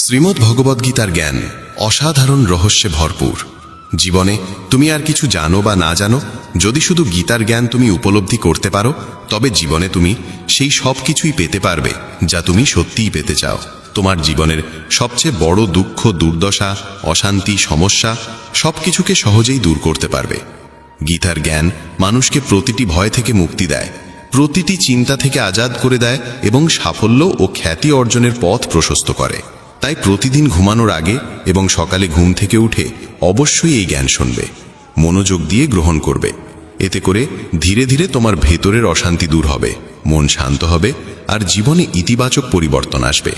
শ্রীমদ্ ভগবদ্গীতার জ্ঞান অসাধারণ রহস্যে ভরপুর। জীবনে তুমি আর কিছু জানো বা না জানো, যদি শুধু গীতার জ্ঞান তুমি উপলব্ধি করতে পারো, তবে জীবনে তুমি সেই সব কিছুই পেতে পারবে যা তুমি সত্যিই পেতে চাও। তোমার জীবনের সবচেয়ে বড় দুঃখ, দুর্দশা, অশান্তি, সমস্যা সবকিছুকে সহজেই দূর করতে পারবে। গীতার জ্ঞান মানুষকে প্রতিটি ভয় থেকে মুক্তি দেয়, প্রতিটি চিন্তা থেকে আজাদ করে দেয় এবং সাফল্য ও খ্যাতি অর্জনের পথ প্রশস্ত করে। তাই প্রতিদিন ঘুমানোর আগে এবং সকালে ঘুম থেকে উঠে অবশ্যই এই জ্ঞান শুনবে, মনোযোগ দিয়ে গ্রহণ করবে। এতে করে ধীরে ধীরে তোমার ভেতরের অশান্তি দূর হবে, মন শান্ত হবে আর জীবনে ইতিবাচক পরিবর্তন আসবে।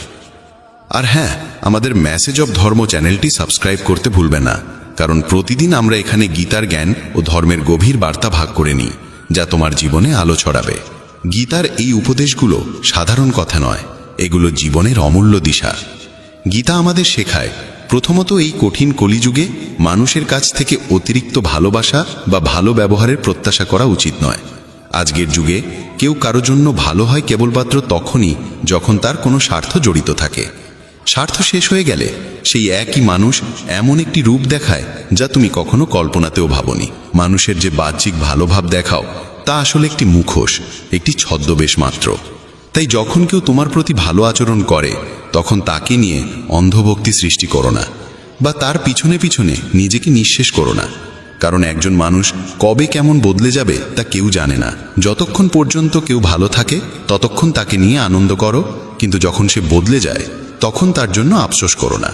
আর হ্যাঁ, আমাদের মেসেজ অব ধর্ম চ্যানেলটি সাবস্ক্রাইব করতে ভুলবে না, কারণ প্রতিদিন আমরা এখানে গীতার জ্ঞান ও ধর্মের গভীর বার্তা ভাগ করে নিই, যা তোমার জীবনে আলো ছড়াবে। গীতার এই উপদেশগুলো সাধারণ কথা নয়, এগুলো জীবনের অমূল্য দিশা। গীতা আমাদের শেখায়, প্রথমত এই কঠিন কলিযুগে মানুষের কাছ থেকে অতিরিক্ত ভালোবাসা বা ভালো ব্যবহারের প্রত্যাশা করা উচিত নয়। আজকের যুগে কেউ কারো জন্য ভালো হয় কেবলমাত্র তখনই যখন তার কোনো স্বার্থ জড়িত থাকে। স্বার্থ শেষ হয়ে গেলে সেই একই মানুষ এমন একটি রূপ দেখায় যা তুমি কখনো কল্পনাতেও ভাবনি। মানুষের যে বাহ্যিক ভালোভাব দেখাও, তা আসলে একটি মুখোশ, একটি ছদ্মবেশ মাত্র। তাই যখন কেউ তোমার প্রতি ভালো আচরণ করে, তখন তাকে নিয়ে অন্ধভক্তি সৃষ্টি করো না, বা তার পিছনে পিছনে নিজেকে নিঃশেষ করো না। কারণ একজন মানুষ কবে কেমন বদলে যাবে তা কেউ জানে না। যতক্ষণ পর্যন্ত কেউ ভালো থাকে ততক্ষণ তাকে নিয়ে আনন্দ করো, কিন্তু যখন সে বদলে যায় তখন তার জন্য আফসোস করো না।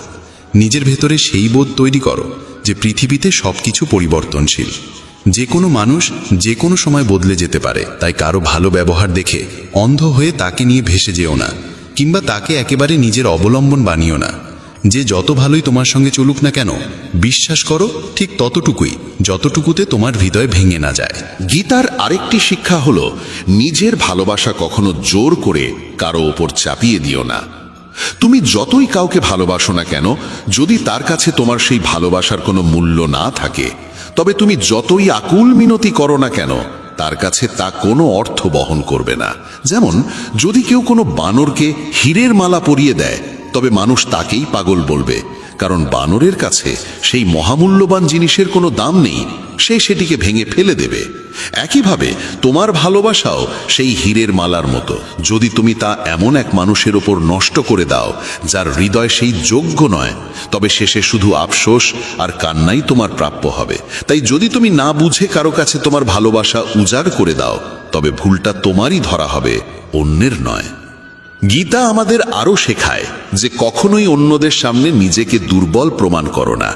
নিজের ভেতরে সেই বোধ তৈরি করো যে পৃথিবীতে সবকিছু পরিবর্তনশীল, যে কোনো মানুষ যে কোনো সময় বদলে যেতে পারে। তাই কারো ভালো ব্যবহার দেখে অন্ধ হয়ে তাকে নিয়ে ভেসে যেও না, কিংবা তাকে একেবারে নিজের অবলম্বন বানিও না। যে যত ভালোই তোমার সঙ্গে চলুক না কেন, বিশ্বাস করো ঠিক ততটুকুই যতটুকুতে তোমার হৃদয় ভেঙে না যায়। গীতার আরেকটি শিক্ষা হলো, নিজের ভালোবাসা কখনো জোর করে কারো ওপর চাপিয়ে দিও না। তুমি যতই কাউকে ভালোবাসো না কেন, যদি তার কাছে তোমার সেই ভালোবাসার কোনো মূল্য না থাকে, তবে তুমি যতই আকুল মিনতি করো না কেন, তার কাছে তা কোনো অর্থ বহন করবে না। যেমন যদি কেউ কোনো বানরকে হীরের মালা পরিয়ে দেয়, তবে মানুষ তাকেই পাগল বলবে, কারণ বানরের কাছে সেই মহামূল্যবান জিনিসের কোনো দাম নেই, সে সেটিকে ভেঙে ফেলে দেবে। একইভাবে তোমার ভালোবাসাও সেই হীরের মালার মতো। যদি তুমি তা এমন এক মানুষের ওপর নষ্ট করে দাও যার হৃদয় সেই যোগ্য নয়, তবে শেষে শুধু আফসোস আর কান্নাই তোমার প্রাপ্য হবে। তাই যদি তুমি না বুঝে কারো কাছে তোমার ভালোবাসা উজাড় করে দাও, তবে ভুলটা তোমারই ধরা হবে, অন্যের নয়। গীতা আমাদের আরও শেখায় যে কখনোই অন্যদের সামনে নিজেকে দুর্বল প্রমাণ করো না।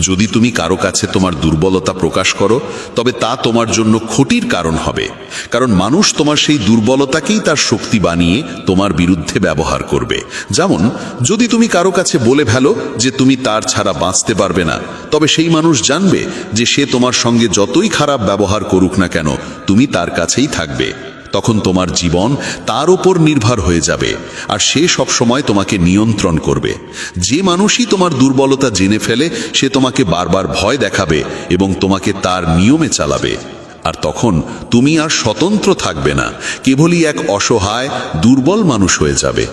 যদি তুমি কারো কাছে তোমার দুর্বলতা প্রকাশ করো, তবে তা তোমার জন্য ক্ষতির কারণ হবে, কারণ মানুষ তোমার সেই দুর্বলতাকেই তার শক্তি বানিয়ে তোমার বিরুদ্ধে ব্যবহার করবে। যেমন যদি তুমি কারো কাছে বলে ফেলো যে তুমি তার ছাড়া বাঁচতে পারবে না, তবে সেই মানুষ জানবে যে সে তোমার সঙ্গে যতই খারাপ ব্যবহার করুক না কেন, তুমি তার কাছেই থাকবে। তখন তোমার জীবন তার উপর নির্ভর হয়ে যাবে, আর সে সব সময় তোমাকে নিয়ন্ত্রণ করবে। যে মানুষই তোমার দুর্বলতা জেনে ফেলে, সে তোমাকে বারবার ভয় দেখাবে এবং তোমাকে তার নিয়মে চালাবে। আর তখন তুমি আর স্বতন্ত্র থাকবে না, কেবলই এক অসহায় দুর্বল মানুষ হয়ে যাবে।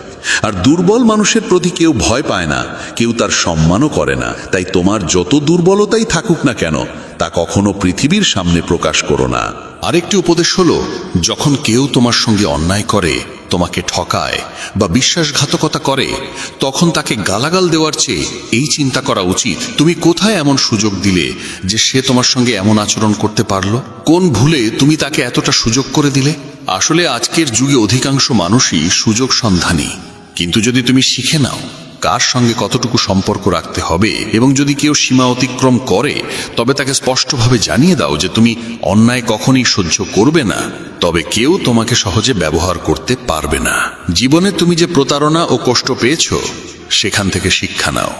আর দুর্বল মানুষের প্রতি কেউ ভয় পায় না, কেউ তার সম্মানও করে না। তাই তোমার যত দুর্বলতাই থাকুক না কেন, তা কখনো পৃথিবীর সামনে প্রকাশ করো না। আরেকটি উপদেশ হলো, যখন কেউ তোমার সঙ্গে অন্যায় করে, তোমাকে ঠকায় বা বিশ্বাসঘাতকতা করে, তখন তাকে গালাগাল দেওয়ার চেয়ে এই চিন্তা করা উচিত, তুমি কোথায় এমন সুযোগ দিলে যে সে তোমার সঙ্গে এমন আচরণ করতে পারলো? কোন ভুলে তুমি তাকে এতটা সুযোগ করে দিলে? আসলে আজকের যুগে অধিকাংশ মানুষই সুযোগ সন্ধানী, কিন্তু যদি তুমি শিখে নাও কার সঙ্গে কতটুকু সম্পর্ক রাখতে হবে, এবং যদি কেউ সীমা অতিক্রম করে, তবে তাকে স্পষ্টভাবে জানিয়ে দাও যে তুমি অন্যায় কখনই সহ্য করবে না, তবে কেউ তোমাকে সহজে ব্যবহার করতে পারবে না। জীবনে তুমি যে প্রতারণা ও কষ্ট পেয়েছো, সেখান থেকে শিক্ষা নাও।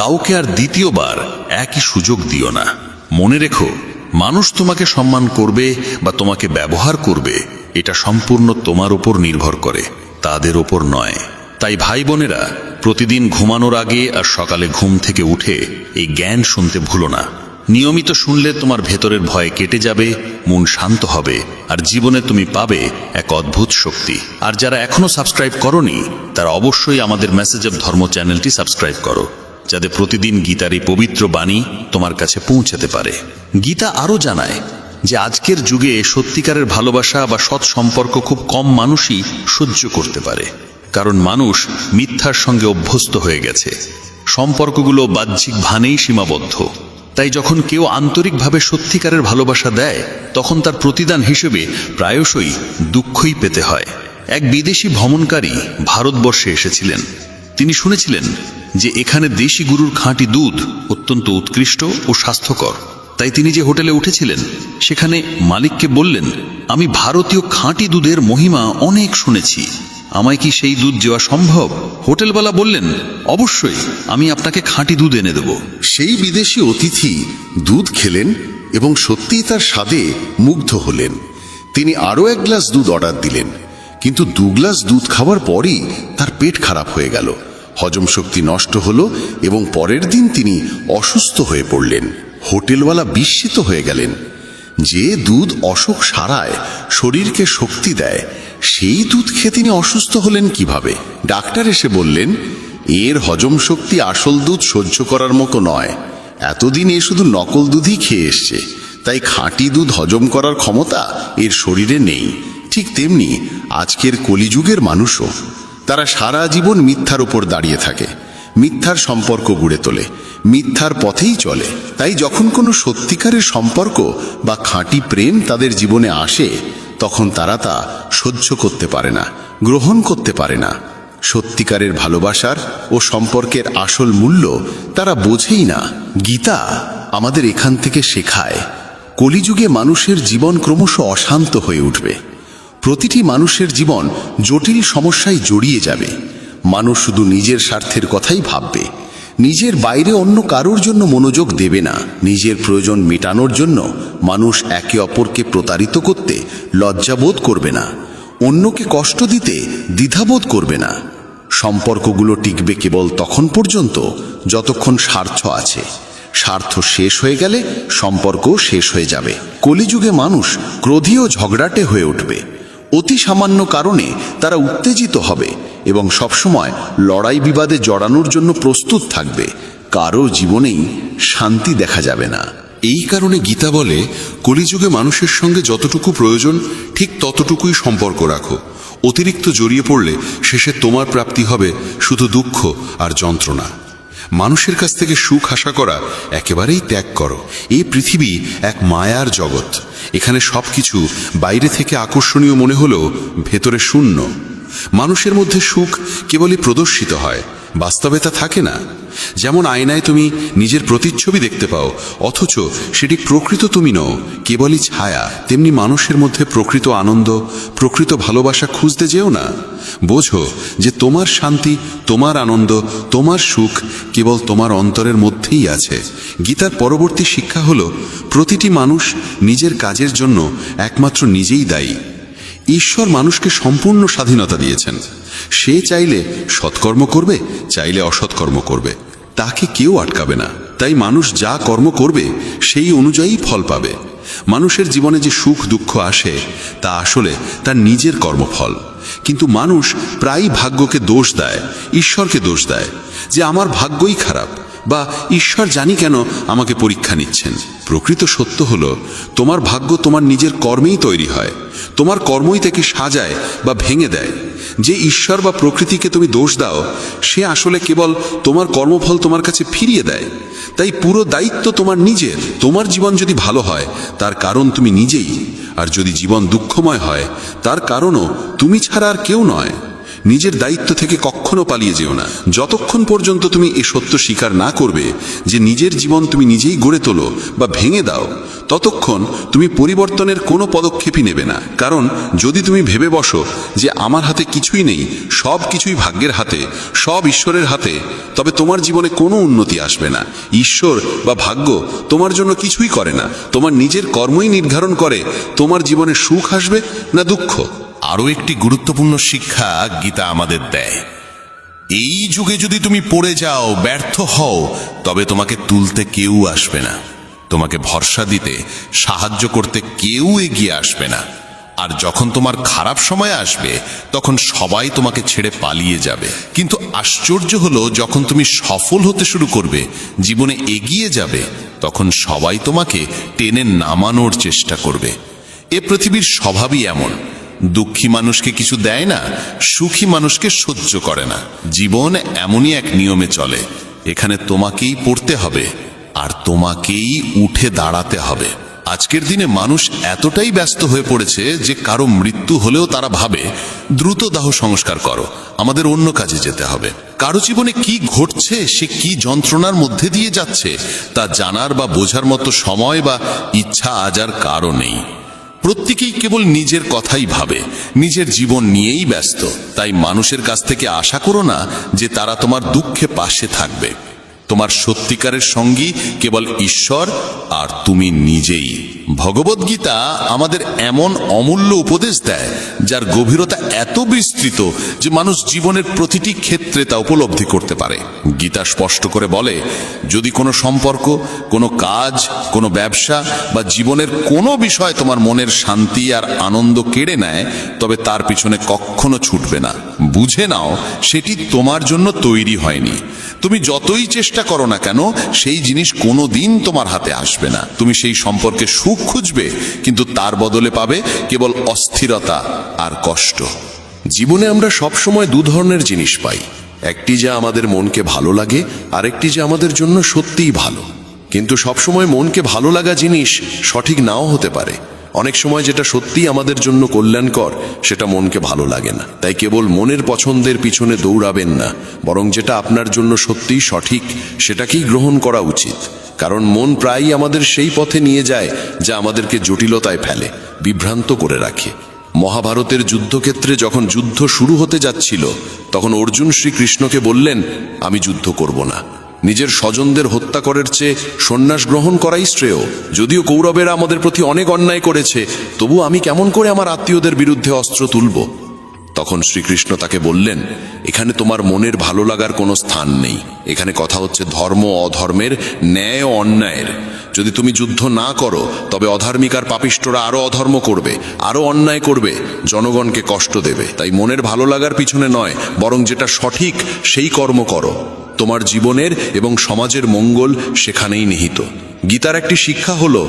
কাউকে আর দ্বিতীয়বার একই সুযোগ দিও না। মনে রেখো, মানুষ তোমাকে সম্মান করবে বা তোমাকে ব্যবহার করবে, এটা সম্পূর্ণ তোমার উপর নির্ভর করে, তাদের ওপর নয়। তাই ভাই বোনেরা, প্রতিদিন ঘুমানোর আগে আর সকালে ঘুম থেকে উঠে এই জ্ঞান শুনতে ভুলো না। নিয়মিত শুনলে তোমার ভেতরের ভয় কেটে যাবে, মন শান্ত হবে, আর জীবনে তুমি পাবে এক অদ্ভুত শক্তি। আর যারা এখনো সাবস্ক্রাইব করনি তারা অবশ্যই আমাদের মেসেজ অব ধর্ম চ্যানেলটি সাবস্ক্রাইব করো, যাতে প্রতিদিন গীতার এই পবিত্র বাণী তোমার কাছে পৌঁছাতে পারে। গীতা আরও জানায় যে আজকের যুগে সত্যিকারের ভালোবাসা বা সৎ সম্পর্ক খুব কম মানুষই সহ্য করতে পারে, কারণ মানুষ মিথ্যার সঙ্গে অভ্যস্ত হয়ে গেছে। সম্পর্কগুলো বাহ্যিক ভানেই সীমাবদ্ধ। তাই যখন কেউ আন্তরিকভাবে সত্যিকারের ভালোবাসা দেয় তখন তার প্রতিদান হিসেবে প্রায়শই দুঃখই পেতে হয়। এক বিদেশি ভ্রমণকারী ভারতবর্ষে এসেছিলেন। তিনি শুনেছিলেন যে এখানে দেশি গরুর খাঁটি দুধ অত্যন্ত উৎকৃষ্ট ও স্বাস্থ্যকর। তাই তিনি যে হোটেলে উঠেছিলেন সেখানে মালিককে বললেন, আমি ভারতীয় খাঁটি দুধের মহিমা অনেক শুনেছি, আমায় কি সেই দুধ দেওয়া সম্ভব? হোটেলওয়ালা বললেন, অবশ্যই, আমি আপনাকে খাঁটি দুধ এনে দেব। সেই বিদেশি অতিথি দুধ খেলেন এবং সত্যিই তার স্বাদে মুগ্ধ হলেন। তিনি আরও 1 গ্লাস দুধ অর্ডার দিলেন, কিন্তু 2 গ্লাস দুধ খাওয়ার পরই তার পেট খারাপ হয়ে গেল, হজম শক্তি নষ্ট হলো এবং পরের দিন তিনি অসুস্থ হয়ে পড়লেন। হোটেলওয়ালা বিস্মিত হয়ে গেলেন। যে দুধ অসুখ সারায়, শরীরকে শক্তি দেয়, সেই দুধ খেয়ে তিনি অসুস্থ হলেন কিভাবে? ডাক্তার এসে বললেন, এর হজম শক্তি আসল দুধ সহ্য করার মতো নয়। এতদিন এ শুধু নকল দুধই খেয়ে এসছে, তাই খাঁটি দুধ হজম করার ক্ষমতা এর শরীরে নেই। ঠিক তেমনি আজকের কলিযুগের মানুষও, তারা সারা জীবন মিথ্যার উপর দাঁড়িয়ে থাকে, মিথ্যার সম্পর্ক গড়ে তোলে, মিথ্যার পথেই চলে। তাই যখন কোনো সত্যিকারের সম্পর্ক বা খাঁটি প্রেম তাদের জীবনে আসে তখন তারা তা সহ্য করতে পারে না, গ্রহণ করতে পারে না। সত্যিকারের ভালোবাসার ও সম্পর্কের আসল মূল্য তারা বোঝেই না। গীতা আমাদের এখান থেকে শেখায়, কলিযুগে মানুষের জীবন ক্রমশ অশান্ত হয়ে উঠবে। প্রতিটি মানুষের জীবন জটিল সমস্যায় জড়িয়ে যাবে। মানুষ শুধু নিজের স্বার্থের কথাই ভাববে, নিজের বাইরে অন্য কারোর জন্য মনোযোগ দেবে না। নিজের প্রয়োজন মেটানোর জন্য মানুষ একে অপরকে প্রতারিত করতে লজ্জাবোধ করবে না, অন্যকে কষ্ট দিতে দ্বিধাবোধ করবে না। সম্পর্কগুলো টিকবে কেবল তখন পর্যন্ত যতক্ষণ স্বার্থ আছে। স্বার্থ শেষ হয়ে গেলে সম্পর্ক শেষ হয়ে যাবে। কলিযুগে মানুষ ক্রোধী ও ঝগড়াটে হয়ে উঠবে। অতি সামান্য কারণে তারা উত্তেজিত হবে এবং সবসময় লড়াই বিবাদে জড়ানোর জন্য প্রস্তুত থাকবে। কারো জীবনেই শান্তি দেখা যাবে না। এই কারণে গীতা বলে, কলিযুগে মানুষের সঙ্গে যতটুকু প্রয়োজন ঠিক ততটুকুই সম্পর্ক রাখো। অতিরিক্ত জড়িয়ে পড়লে শেষে তোমার প্রাপ্তি হবে শুধু দুঃখ আর যন্ত্রণা। মানুষের কাছ থেকে সুখ আশা করা একেবারেই ত্যাগ করো। এই পৃথিবী এক মায়ার জগৎ। এখানে সবকিছু বাইরে থেকে আকর্ষণীয় মনে হলেও ভেতরে শূন্য। মানুষের মধ্যে সুখ কেবলই প্রদর্শিত হয়, বাস্তবে তা থাকে না। যেমন আয়নায় তুমি নিজের প্রতিচ্ছবি দেখতে পাও, অথচ সেটি প্রকৃত তুমি নও, কেবলই ছায়া। তেমনি মানুষের মধ্যে প্রকৃত আনন্দ, প্রকৃত ভালোবাসা খুঁজতে যেও না। বোঝো যে তোমার শান্তি, তোমার আনন্দ, তোমার সুখ কেবল তোমার অন্তরের মধ্যেই আছে। গীতার পরবর্তী শিক্ষা হলো, প্রতিটি মানুষ নিজের কাজের জন্য একমাত্র নিজেই দায়ী। ঈশ্বর মানুষকে সম্পূর্ণ স্বাধীনতা দিয়েছেন। সে চাইলে সৎকর্ম করবে, চাইলে অসৎকর্ম করবে, তাকে কেউ আটকাবে না। তাই মানুষ যা কর্ম করবে সেই অনুযায়ী ফল পাবে। মানুষের জীবনে যে সুখ দুঃখ আসে তা আসলে তার নিজের কর্মফল। কিন্তু মানুষ প্রায়ই ভাগ্যকে দোষ দেয়, ঈশ্বরকে দোষ দেয়, যে আমার ভাগ্যই খারাপ, বা ঈশ্বর জানি কেন আমাকে পরীক্ষা নিচ্ছেন। প্রকৃত সত্য হলো, তোমার ভাগ্য তোমার নিজের কর্মেই তৈরি হয়। তোমার কর্মই তাকে সাজায় বা ভেঙে দেয়। যে ঈশ্বর বা প্রকৃতিকে তুমি দোষ দাও, সে আসলে কেবল তোমার কর্মফল তোমার কাছে ফিরিয়ে দেয়। তাই পুরো দায়িত্ব তোমার নিজের। তোমার জীবন যদি ভালো হয় তার কারণ তুমি নিজেই, আর যদি জীবন দুঃখময় হয় তার কারণও তুমি ছাড়া আর কেউ নয়। নিজের দায়িত্ব থেকে কখনো পালিয়ে যেও না। যতক্ষণ পর্যন্ত তুমি এ সত্য স্বীকার না করবে যে নিজের জীবন তুমি নিজেই গড়ে তোলো বা ভেঙে দাও, ততক্ষণ তুমি পরিবর্তনের কোনো পদক্ষেপই নেবে না। কারণ যদি তুমি ভেবে বসো যে আমার হাতে কিছুই নেই, সব কিছুই ভাগ্যের হাতে, সব ঈশ্বরের হাতে, তবে তোমার জীবনে কোনো উন্নতি আসবে না। ঈশ্বর বা ভাগ্য তোমার জন্য কিছুই করে না। তোমার নিজের কর্মই নির্ধারণ করে তোমার জীবনে সুখ আসবে না দুঃখ। আরও একটি গুরুত্বপূর্ণ শিক্ষা গীতা আমাদের দেয়, এই যুগে যদি তুমি পড়ে যাও, ব্যর্থ হও, তবে তোমাকে তুলতে কেউ আসবে না। তোমাকে ভরসা দিতে, সাহায্য করতে কেউ এগিয়ে আসবে না। আর যখন তোমার খারাপ সময় আসবে তখন সবাই তোমাকে ছেড়ে পালিয়ে যাবে। কিন্তু আশ্চর্য হলো, যখন তুমি সফল হতে শুরু করবে, জীবনে এগিয়ে যাবে, তখন সবাই তোমাকে টেনে নামানোর চেষ্টা করবে। এ পৃথিবীর স্বভাবই এমন। দুঃখী মানুষকে কিছু দেয় না, সুখী মানুষকে সহ্য করে না। জীবন এমনই এক নিয়মে চলে। এখানে তোমাকেই পড়তে হবে আর তোমাকেই উঠে দাঁড়াতে হবে। আজকের দিনে মানুষ এতটাই ব্যস্ত হয়ে পড়েছে যে কারো মৃত্যু হলেও তারা ভাবে দ্রুত দাহ সংস্কার করো, আমাদের অন্য কাজে যেতে হবে। কারো জীবনে কি ঘটছে, সে কি যন্ত্রণার মধ্যে দিয়ে যাচ্ছে, তা জানার বা বোঝার মতো সময় বা ইচ্ছা আজ আর কারো নেই। প্রত্যেকেই কেবল নিজের কথাই ভাবে, নিজের জীবন নিয়েই ব্যস্ত। তাই মানুষের কাছ থেকে আশা করো না যে তারা তোমার দুঃখে পাশে থাকবে। তোমার সত্যিকারের সঙ্গী কেবল ঈশ্বর আর তুমি নিজেই। ভগবদ্গীতা আমাদের এমন অমূল্য উপদেশ দেয় যার গভীরতা এত বিস্তৃত যে মানুষ জীবনের প্রতিটি ক্ষেত্রে তা উপলব্ধি করতে পারে। গীতা স্পষ্ট করে বলে, যদি কোনো সম্পর্ক, কোনো কাজ, কোনো ব্যবসা বা জীবনের কোনো বিষয় তোমার মনের শান্তি আর আনন্দ কেড়ে নেয়, তবে তার পিছনে কখনো ছুটবে না। বুঝে নাও, সেটি তোমার জন্য তৈরি হয়নি। তুমি যতই চেষ্টা করো না কেন, সেই জিনিস কোনো দিন তোমার হাতে আসবে না। তুমি সেই সম্পর্কে সুখ খুঁজবে, কিন্তু তার বদলে পাবে কেবল অস্থিরতা আর কষ্ট। জীবনে আমরা সব সময় দু ধরনের জিনিস পাই, একটি যা আমাদের মনকে ভালো লাগে, আরেকটি যা আমাদের জন্য সত্যিই ভালো। কিন্তু সবসময় মনকে ভালো লাগা জিনিস সঠিক নাও হতে পারে। অনেক সময় যেটা সত্যিই আমাদের জন্য কল্যাণকর, সেটা মনকে ভালো লাগে না। তাই কেবল মনের পছন্দের পিছনে দৌড়াবেন না, বরং যেটা আপনার জন্য সত্যিই সঠিক সেটাকেই গ্রহণ করা উচিত। কারণ মন প্রায়ই আমাদের সেই পথে নিয়ে যায় যা আমাদেরকে জটিলতায় ফেলে, বিভ্রান্ত করে রাখে। মহাভারতের যুদ্ধক্ষেত্রে যখন যুদ্ধ শুরু হতে যাচ্ছিল, তখন অর্জুন শ্রীকৃষ্ণকে বললেন, আমি যুদ্ধ করব না। নিজের স্বজনদের হত্যা করার চেয়ে সন্ন্যাস গ্রহণ করাই শ্রেয়। যদিও কৌরবেরা আমাদের প্রতি অনেক অন্যায় করেছে, তবু আমি কেমন করে আমার আত্মীয়দের বিরুদ্ধে অস্ত্র তুলব? তখন শ্রীকৃষ্ণ তাকে বললেন, এখানে তোমার মনের ভালো লাগার কোনো স্থান নেই। এখানে কথা হচ্ছে ধর্ম অধর্মের, ন্যায় ও অন্যায়ের। যদি তুমি যুদ্ধ না করো, তবে অধার্মিক আর পাপিষ্টরা আরো অধর্ম করবে, আরো অন্যায় করবে, জনগণকে কষ্ট দেবে। তাই মনের ভালো লাগার পিছনে নয়, বরং যেটা সঠিক সেই কর্ম করো। তোমার জীবনের এবং সমাজের মঙ্গল সেখানেই নিহিত। গীতার একটি শিক্ষা হলো,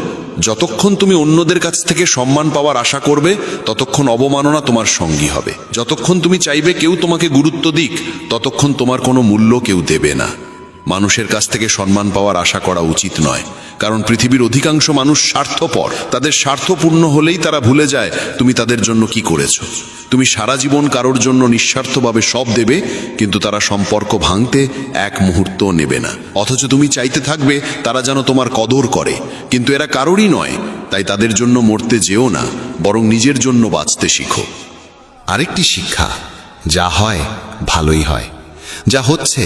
যতক্ষণ তুমি অন্যদের কাছ থেকে সম্মান পাওয়ার আশা করবে, ততক্ষণ অবমাননা তোমার সঙ্গী হবে। যতক্ষণ তুমি চাইবে কেউ তোমাকে গুরুত্ব দিক, ততক্ষণ তোমার কোনো মূল্য কেউ দেবে না। মানুষের কাছ থেকে সম্মান পাওয়ার আশা করা উচিত নয়, কারণ পৃথিবীর অধিকাংশ মানুষ স্বার্থপর। তাদের স্বার্থ পূর্ণ হলেই তারা ভুলে যায় তুমি তাদের জন্য কি করেছো। তুমি সারা জীবন কারোর জন্য নিঃস্বার্থভাবে সব দেবে, কিন্তু তারা সম্পর্ক ভাঙতে এক মুহূর্তও নেবে না। অথচ তুমি চাইতে থাকবে তারা যেন তোমার কদর করে, কিন্তু এরা কারোরই নয়। তাই তাদের জন্য মরতে যেও না, বরং নিজের জন্য বাঁচতে শিখো। আরেকটি শিক্ষা, যা হয় ভালোই হয়, যা হচ্ছে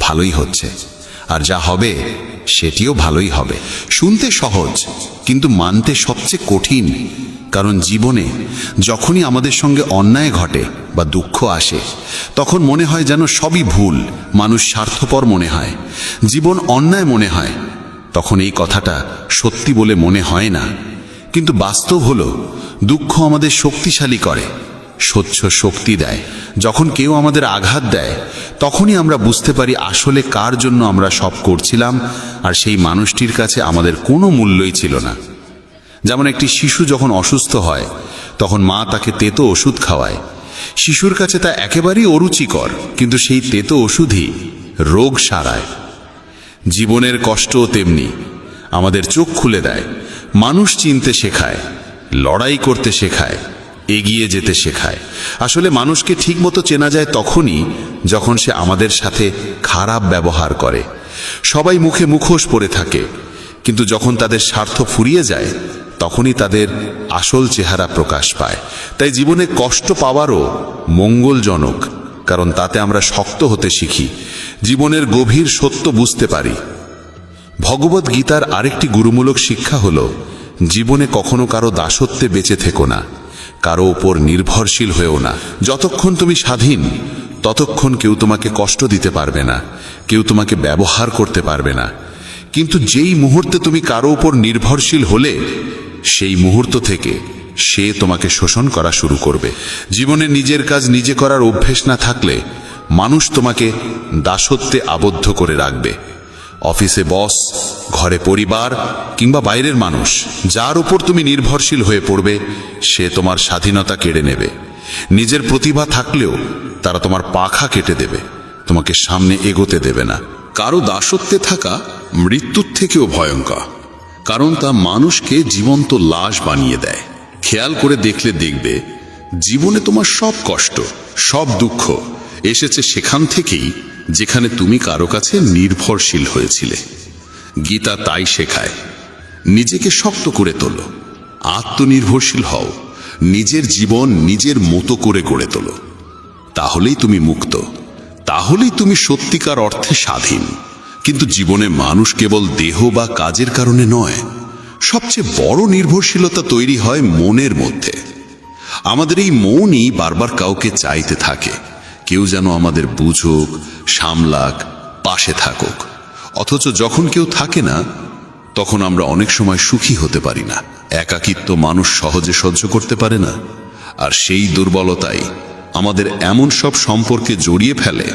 ভালোই হচ্ছে, আর যা হবে সেটিও ভালোই হবে। শুনতে সহজ, কিন্তু মানতে সবচেয়ে কঠিন। কারণ জীবনে যখনই আমাদের সঙ্গে অন্যায় ঘটে বা দুঃখ আসে, তখন মনে হয় যেন সবই ভুল, মানুষ স্বার্থপর মনে হয়, জীবন অন্যায় মনে হয়। তখন এই কথাটা সত্যি বলে মনে হয় না, কিন্তু বাস্তব হলো দুঃখ আমাদের শক্তিশালী করে, সহ্য শক্তি দেয়। যখন কেউ আমাদের আঘাত দেয়, তখনই আমরা বুঝতে পারি আসলে কার জন্য আমরা সব করছিলাম, আর সেই মানুষটির কাছে আমাদের কোনো মূল্যই ছিল না। যেমন একটি শিশু যখন অসুস্থ হয়, তখন মা তাকে তেতো ওষুধ খাওয়ায়। শিশুর কাছে তা একেবারেই অরুচিকর, কিন্তু সেই তেতো ওষুধই রোগ সারায়। জীবনের কষ্টও তেমনি, আমাদের চোখ খুলে দেয়, মানুষ চিনতে শেখায়, লড়াই করতে শেখায়, এগিয়ে যেতে শেখায়। আসলে মানুষকে ঠিকমতো চেনা যায় তখনই যখন সে আমাদের সাথে খারাপ ব্যবহার করে। সবাই মুখে মুখোশ পরে থাকে, কিন্তু যখন তাদের স্বার্থ ফুরিয়ে যায়, তখনই তাদের আসল চেহারা প্রকাশ পায়। তাই জীবনে কষ্ট পাওয়ারও মঙ্গলজনক, কারণ তাতে আমরা শক্ত হতে শিখি, জীবনের গভীর সত্য বুঝতে পারি। ভগবদ গীতার আরেকটি গুরুমূলক শিক্ষা হলো, জীবনে কখনো কারো দাসত্বে বেঁচে থেকো না, কারো ওপর নির্ভরশীল হয়েও না। যতক্ষণ তুমি স্বাধীন, ততক্ষণ কেউ তোমাকে কষ্ট দিতে পারবে না, কেউ তোমাকে ব্যবহার করতে পারবে না। কিন্তু যেই মুহূর্তে তুমি কারো উপর নির্ভরশীল হলে, সেই মুহূর্ত থেকে সে তোমাকে শোষণ করা শুরু করবে। জীবনে নিজের কাজ নিজে করার অভ্যেস না থাকলে মানুষ তোমাকে দাসত্বে আবদ্ধ করে রাখবে। অফিসে বস, ঘরে পরিবার কিংবা বাইরের মানুষ, যার উপর তুমি নির্ভরশীল হয়ে পড়বে, সে তোমার স্বাধীনতা কেড়ে নেবে। নিজের প্রতিভা থাকলেও তারা তোমার পাখা কেটে দেবে, তোমাকে সামনে এগোতে দেবে না। কারো দাসত্বে থাকা মৃত্যুর থেকেও ভয়ঙ্কর, কারণ তা মানুষকে জীবন্ত লাশ বানিয়ে দেয়। খেয়াল করে দেখলে দেখবে জীবনে তোমার সব কষ্ট, সব দুঃখ এসেছে সেখান থেকেই যেখানে তুমি কারো কাছে নির্ভরশীল হয়েছিলে। গীতা তাই শেখায়, নিজেকে শক্ত করে তোলো, আত্মনির্ভরশীল হও, নিজের জীবন নিজের মতো করে গড়ে তোলো। তাহলেই তুমি মুক্ত, তাহলেই তুমি সত্যিকার অর্থে স্বাধীন। কিন্তু জীবনে মানুষ কেবল দেহ বা কাজের কারণে নয়, সবচেয়ে বড় নির্ভরশীলতা তৈরি হয় মনের মধ্যে। আমাদের এই মনই বারবার কাউকে চাইতে থাকে, কেউ যেন আমাদের বুঝুক, সামলাক, পাশে থাকুক। অথচ যখন কেউ থাকে না, তখন আমরা অনেক সময় সুখী হতে পারি না। একাকিত্ব মানুষ সহজে সহ্য করতে পারে না, আর সেই দুর্বলতাই আমাদের এমন সব সম্পর্কে জড়িয়ে ফেলে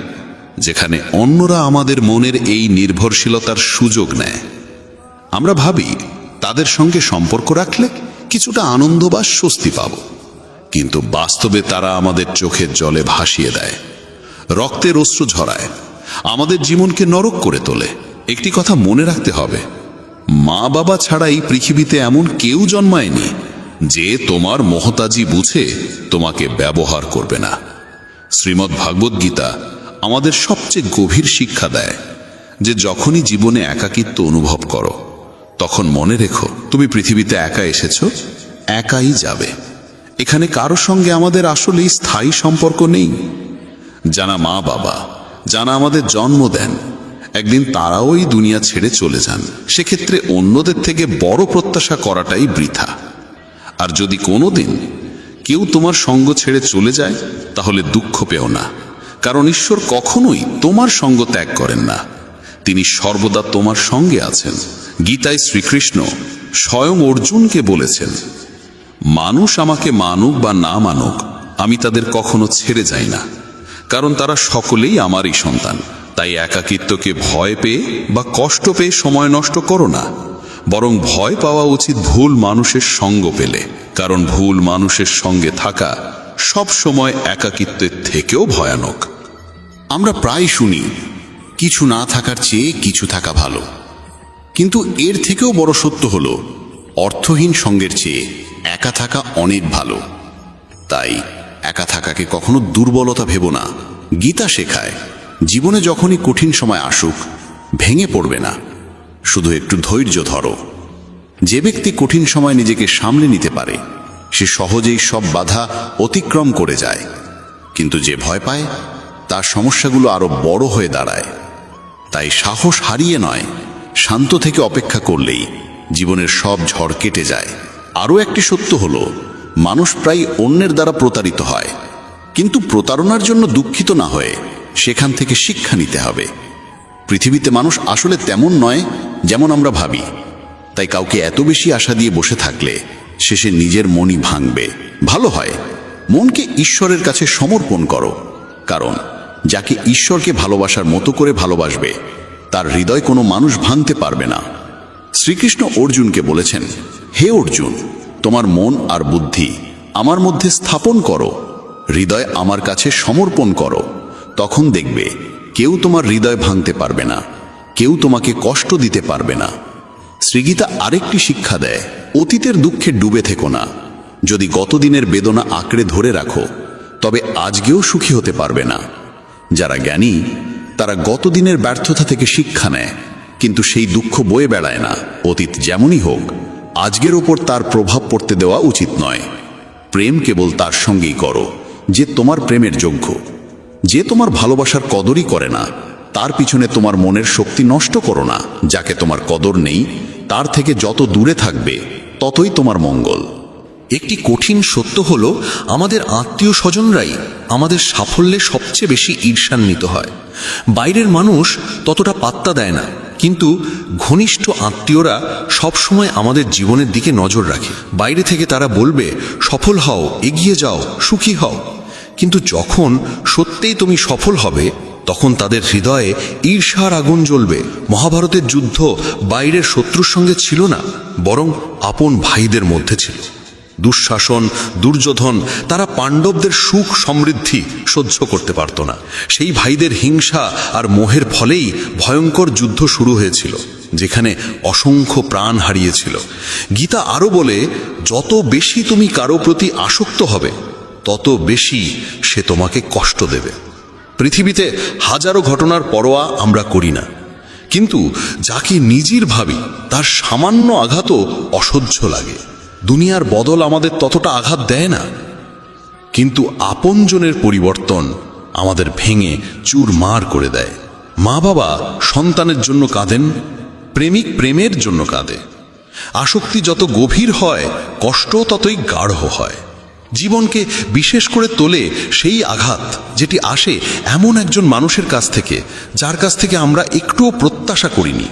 যেখানে অন্যরা আমাদের মনের এই নির্ভরশীলতার সুযোগ নেয়। আমরা ভাবি তাদের সঙ্গে সম্পর্ক রাখলে কিছুটা আনন্দ বা স্বস্তি পাব, কিন্তু বাস্তবে তারা আমাদের চোখের জলে ভাসিয়ে দেয়, রক্তের অশ্রু ঝরায়, আমাদের জীবনকে নরক করে তোলে। একটি কথা মনে রাখতে হবে, মা বাবা ছাড়া এই পৃথিবীতে এমন কেউ জন্মায়নি যে তোমার মহতাজি বুঝে তোমাকে ব্যবহার করবে না। শ্রীমদ্ ভাগবত গীতা আমাদের সবচেয়ে গভীর শিক্ষা দেয় যে যখনই জীবনে একাকিত্ব অনুভব করো, তখন মনে রেখো তুমি পৃথিবীতে একা এসেছো, একাই যাবে। এখানে কারো সঙ্গে আমাদের আসলেই স্থায়ী সম্পর্ক নেই। যারা মা বাবা, যারা আমাদের জন্ম দেন, একদিন তারাও এই দুনিয়া ছেড়ে চলে যান। সেক্ষেত্রে অন্যদের থেকে বড় প্রত্যাশা করাটাই বৃথা। আর যদি কোনোদিন কেউ তোমার সঙ্গ ছেড়ে চলে যায়, তাহলে দুঃখ পেও না, কারণ ঈশ্বর কখনোই তোমার সঙ্গ ত্যাগ করেন না। তিনি সর্বদা তোমার সঙ্গে আছেন। গীতায় শ্রীকৃষ্ণ স্বয়ং অর্জুনকে বলেছেন, মানুষ আমাকে মানুক বা না মানুক, আমি তাদের কখনো ছেড়ে যাই না, কারণ তারা সকলেই আমারই সন্তান। তাই একাকিত্বকে ভয় পেয়ে বা কষ্ট পেয়ে সময় নষ্ট করো না, বরং ভয় পাওয়া উচিত ভুল মানুষের সঙ্গ পেলে, কারণ ভুল মানুষের সঙ্গে থাকা সব সময় একাকিত্বের থেকেও ভয়ানক। আমরা প্রায় শুনি কিছু না থাকার চেয়ে কিছু থাকা ভালো, কিন্তু এর থেকেও বড় সত্য হলো অর্থহীন সঙ্গের চেয়ে একা থাকা অনেক ভালো। তাই একা থাকাকে কখনো দুর্বলতা ভেবো না। গীতা শেখায়, জীবনে যখনই কঠিন সময় আসুক, ভেঙে পড়বে না, শুধু একটু ধৈর্য ধরো। যে ব্যক্তি কঠিন সময় নিজেকে সামলে নিতে পারে, সে সহজেই সব বাধা অতিক্রম করে যায়। কিন্তু যে ভয় পায়, তার সমস্যাগুলো আরো বড় হয়ে দাঁড়ায়। তাই সাহস হারিয়ে নয়, শান্ত থেকে অপেক্ষা করলেই জীবনের সব ঝড় কেটে যায়। আরও একটি সত্য হলো, মানুষ প্রায় অন্যের দ্বারা প্রতারিত হয়, কিন্তু প্রতারণার জন্য দুঃখিত না হয়ে সেখান থেকে শিক্ষা নিতে হবে। পৃথিবীতে মানুষ আসলে তেমন নয় যেমন আমরা ভাবি। তাই কাউকে এত বেশি আশা দিয়ে বসে থাকলে শেষে নিজের মনই ভাঙবে। ভালো হয় মনকে ঈশ্বরের কাছে সমর্পণ করো, কারণ যাকে ঈশ্বরকে ভালোবাসার মতো করে ভালোবাসবে, তার হৃদয় কোনো মানুষ ভাঙতে পারবে না। শ্রীকৃষ্ণ অর্জুনকে বলেছেন, হে অর্জুন, তোমার মন আর বুদ্ধি আমার মধ্যে স্থাপন করো, হৃদয় আমার কাছে সমর্পণ করো, তখন দেখবে কেউ তোমার হৃদয় ভাঙতে পারবে না, কেউ তোমাকে কষ্ট দিতে পারবে না। শ্রীগীতা আরেকটি শিক্ষা দেয়, অতীতের দুঃখে ডুবে থেকো না। যদি গতদিনের বেদনা আঁকড়ে ধরে রাখো, তবে আজকেও সুখী হতে পারবে না। যারা জ্ঞানী, তারা গতদিনের ব্যর্থতা থেকে শিক্ষা নেয়, কিন্তু সেই দুঃখ বয়ে বেড়ায় না। অতীত যেমনই হোক, আজকের ওপর তার প্রভাব পড়তে দেওয়া উচিত নয়। প্রেম কেবল তার সঙ্গেই করো যে তোমার প্রেমের যোগ্য। যে তোমার ভালোবাসার কদরই করে না, তার পিছনে তোমার মনের শক্তি নষ্ট করো না। যাকে তোমার কদর নেই, তার থেকে যত দূরে থাকবে, ততই তোমার মঙ্গল। একটি কঠিন সত্য হলো, আমাদের আত্মীয় স্বজনরাই আমাদের সাফল্যে সবচেয়ে বেশি ঈর্ষান্বিত হয়। বাইরের মানুষ ততটা পাত্তা দেয় না, কিন্তু ঘনিষ্ঠ আত্মীয়রা সবসময় আমাদের জীবনের দিকে নজর রাখে। বাইরে থেকে তারা বলবে সফল হও, এগিয়ে যাও, সুখী হও। কিন্তু যখন সত্যিই তুমি সফল হবে তখন তাদের হৃদয়ে ঈর্ষার আগুন জ্বলবে। মহাভারতের যুদ্ধ বাইরের শত্রুর সঙ্গে ছিল না, বরং আপন ভাইদের মধ্যে ছিল। দুঃশাসন, দুর্যোধন, তারা পাণ্ডবদের সুখ সমৃদ্ধি সহ্য করতে পারত না। সেই ভাইদের হিংসা আর মোহের ফলেই ভয়ঙ্কর যুদ্ধ শুরু হয়েছিল, যেখানে অসংখ্য প্রাণ হারিয়েছিল। গীতা আরও বলে, যত বেশি তুমি কারো প্রতি আসক্ত হবে তত বেশি সে তোমাকে কষ্ট দেবে। পৃথিবীতে হাজারো ঘটনার পরোয়া আমরা করি না, কিন্তু যাকে নিজের ভাবি তার সামান্য আঘাতও অসহ্য লাগে। দুনিয়ার বদল আমাদের ততটা আঘাত দেয় না, কিন্তু আপনজনের পরিবর্তন আমাদের ভেঙে চুরমার করে দেয়। মা বাবা সন্তানের জন্য কাঁদেন, প্রেমিক প্রেমের জন্য কাঁদে। আসক্তি যত গভীর হয় কষ্ট ততই গাঢ় হয়। জীবনকে বিশেষ করে তোলে সেই আঘাত যেটি আসে এমন একজন মানুষের কাছ থেকে যার কাছ থেকে আমরা একটুও প্রত্যাশা করিনি।